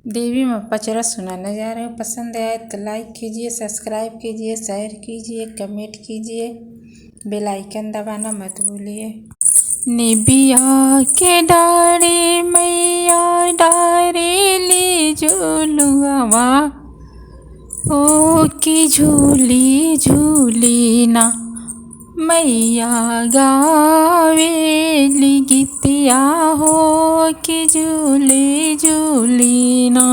देवी माँ पचरा सुनाने जा रहे हो। पसंद आए तो लाइक कीजिए, सब्सक्राइब कीजिए, शेयर कीजिए, कमेंट कीजिए, बेल आइकन दबाना मत भूलिए। निबिया के डारे मैया डारेली झूलुआ ओ की झूली झूली ना मैया गावेली गीतिया हो कि झूली झूली ना।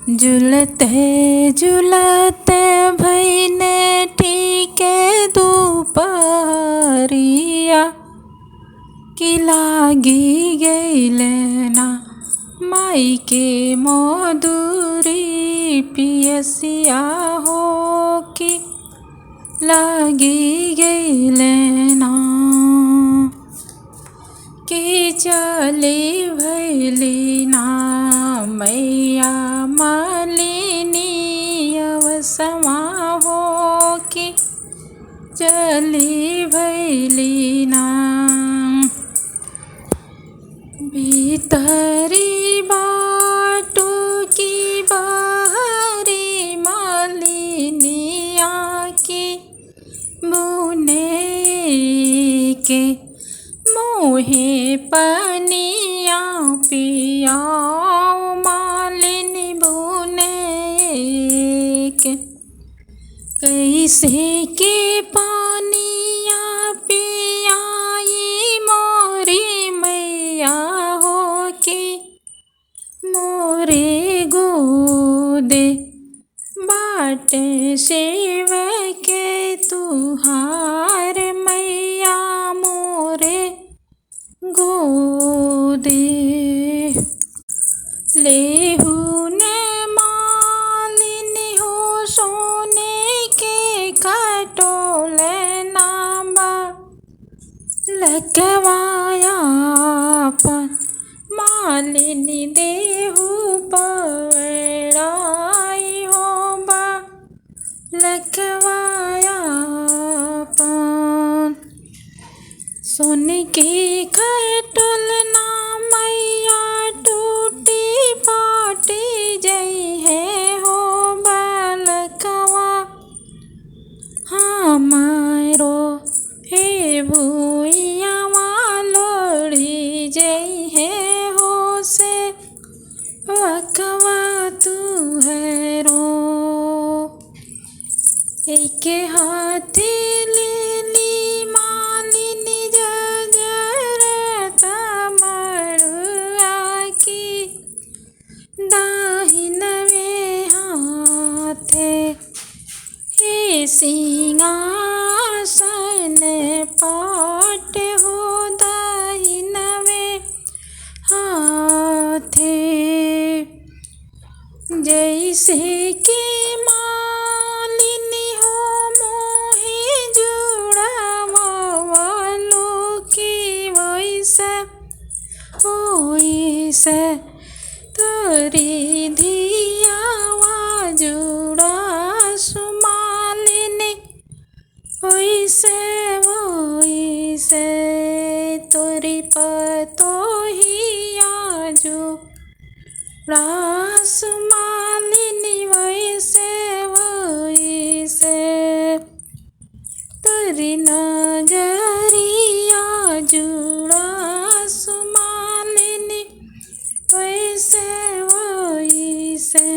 झूलते झूलते भईने ठीके दुपहरिया कि लागी गईले ना माई के मधुरी पियसिया हो कि लागी गईले ना। कि चली भैली ना मैया मालिनी अवसमा हो कि चली भैली ना। भीतरी बाटू की बाहरी मालिनिया की बुने के मोहे पनिया पियाओ मालिनी बुने के। कैसे के पानिया पियाई मोरी मैया हो कि मोरे गोदे बाटे शिव के तुहार मैया मोरे गोदे। लेहू ने मालिनी हो सोने के खटोले नामा लकवाया पर मालिनी देहू पवड़ाई हो बा लकवाया पर। सोने के खटोल ना मैया टूटी फाटी जई है हो बालकवा हमारो हे भूइया लोड़ी जई है हो से वकवा तू है रो। एक हाथी लेली मालिनी जजरता मड़ुआ की दाहिनवे हाथे हे सिंहासन पाट हो दाहिनवे हाथे। जैसे कि मालिनी हो मोहे जुड़ावलो की वैसे ओइसे तोरी धियावा जुड़ा सुमालिनी ओइसे ओइसे तोरी पतोहिया जुड़ा सुमालिनी वैसे वैसे तोरी नगरिया जुड़ा सुमालिनी वैसे वैसे।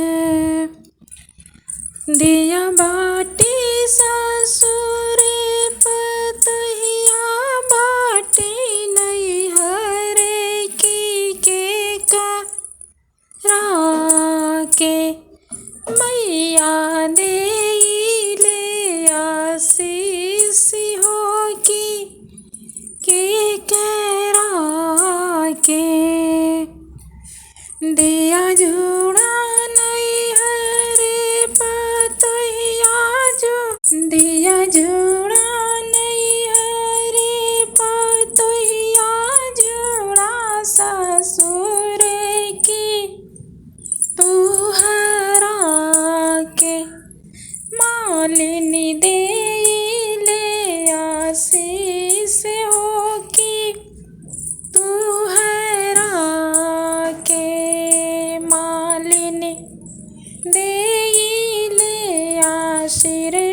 दिया बाटी ससुरे पतहिया बाटी नहीं हरे की के राके मैया दे ले आशीष हो कि के करा के। दिया जुड़ा नहीं हरे पतहिया जो दिया जुड़ा नहीं हरे पतहिया जुड़ा ससुरे की तुहरा के मालिनी दे ले आशीष हो कि तुहरा के शेर